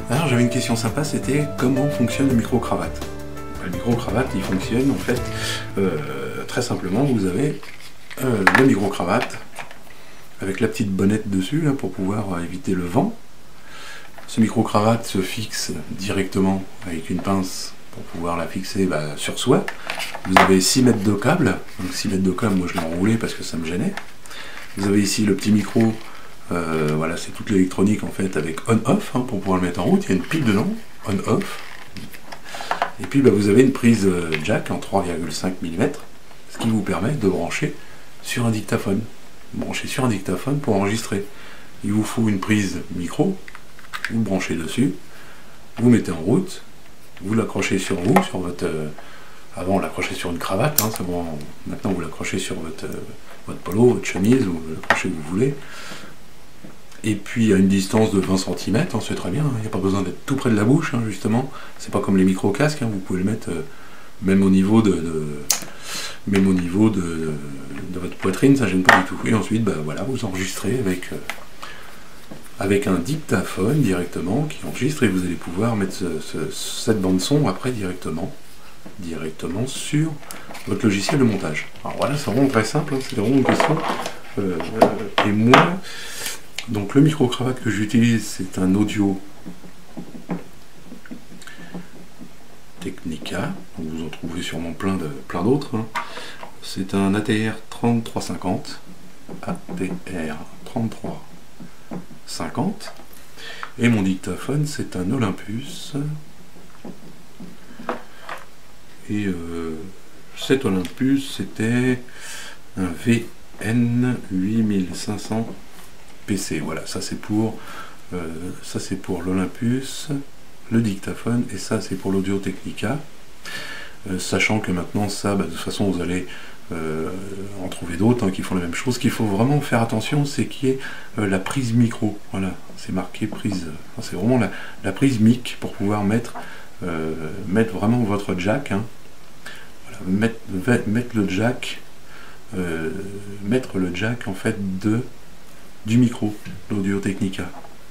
Alors j'avais une question sympa, c'était comment fonctionne le micro-cravate. Le micro-cravate, il fonctionne en fait très simplement. Vous avez le micro-cravate avec la petite bonnette dessus là, pour pouvoir éviter le vent. Ce micro-cravate se fixe directement avec une pince pour pouvoir la fixer sur soi. Vous avez 6 mètres de câble, donc 6 mètres de câble, moi je l'ai enroulé parce que ça me gênait. Vous avez ici le petit micro, voilà, c'est toute l'électronique en fait avec on-off pour pouvoir le mettre en route. Il y a une pile dedans, on-off. Et puis vous avez une prise jack en 3,5 mm, ce qui vous permet de brancher sur un dictaphone. Brancher sur un dictaphone pour enregistrer. Il vous faut une prise micro, vous le branchez dessus, vous mettez en route, vous l'accrochez sur vous, sur votre... avant on l'accrochait sur une cravate, bon, maintenant vous l'accrochez sur votre polo, votre chemise, ou l'accrochez où vous voulez. Et puis à une distance de 20 cm, c'est très bien, il n'y a pas besoin d'être tout près de la bouche, justement. C'est pas comme les micro-casques, vous pouvez le mettre même au niveau de votre poitrine, ça gêne pas du tout. Et ensuite, voilà, vous enregistrez avec un dictaphone directement qui enregistre, et vous allez pouvoir mettre cette bande son après directement sur votre logiciel de montage. Alors voilà, c'est vraiment très simple, c'est vraiment une question. Et moi, donc le micro-cravate que j'utilise, c'est un Audio Technica, vous en trouvez sûrement plein d'autres. C'est un ATR 3350, ATR 3350, et mon dictaphone c'est un Olympus, et cet Olympus c'était un VN 8500 PC. Voilà, ça c'est pour l'Olympus, le dictaphone, et ça c'est pour l'Audio Technica. Sachant que maintenant ça, de toute façon vous allez en trouver d'autres qui font la même chose. Ce qu'il faut vraiment faire attention, c'est qu'il y ait la prise micro. Voilà, c'est marqué prise. C'est vraiment la prise mic pour pouvoir mettre vraiment votre jack. Voilà, mettre le jack en fait du micro, l'Audio Technica.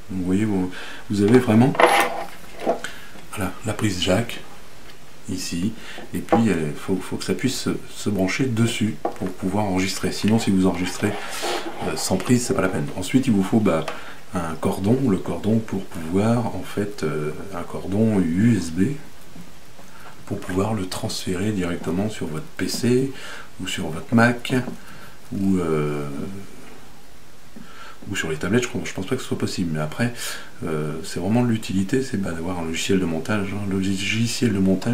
Donc vous voyez, vous avez vraiment voilà, la prise jack ici, et puis il faut que ça puisse se brancher dessus pour pouvoir enregistrer. Sinon, si vous enregistrez sans prise, c'est pas la peine. Ensuite, il vous faut un cordon, le cordon pour pouvoir en fait un cordon USB pour pouvoir le transférer directement sur votre PC ou sur votre Mac ou sur les tablettes. Je pense pas que ce soit possible, mais après c'est vraiment l'utilité, c'est d'avoir un logiciel de montage,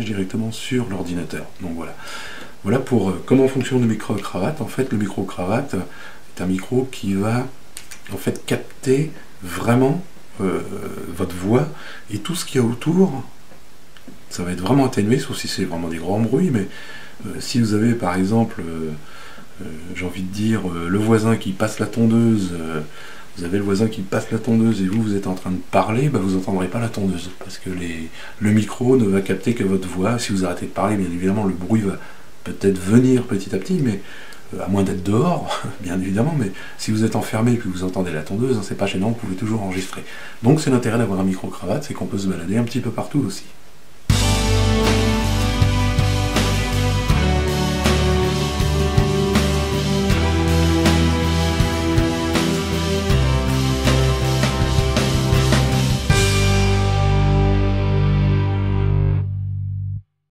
directement sur l'ordinateur. Donc voilà pour comment fonctionne le micro-cravate. En fait, le micro-cravate est un micro qui va en fait capter vraiment votre voix, et tout ce qu'il y a autour ça va être vraiment atténué, sauf si c'est vraiment des grands bruits. Mais si vous avez par exemple j'ai envie de dire le voisin qui passe la tondeuse, vous avez le voisin qui passe la tondeuse et vous êtes en train de parler, vous n'entendrez pas la tondeuse, parce que le micro ne va capter que votre voix. Si vous arrêtez de parler, bien évidemment le bruit va peut-être venir petit à petit, mais à moins d'être dehors, bien évidemment. Mais si vous êtes enfermé et que vous entendez la tondeuse, c'est pas gênant, vous pouvez toujours enregistrer. Donc c'est l'intérêt d'avoir un micro-cravate, c'est qu'on peut se balader un petit peu partout aussi.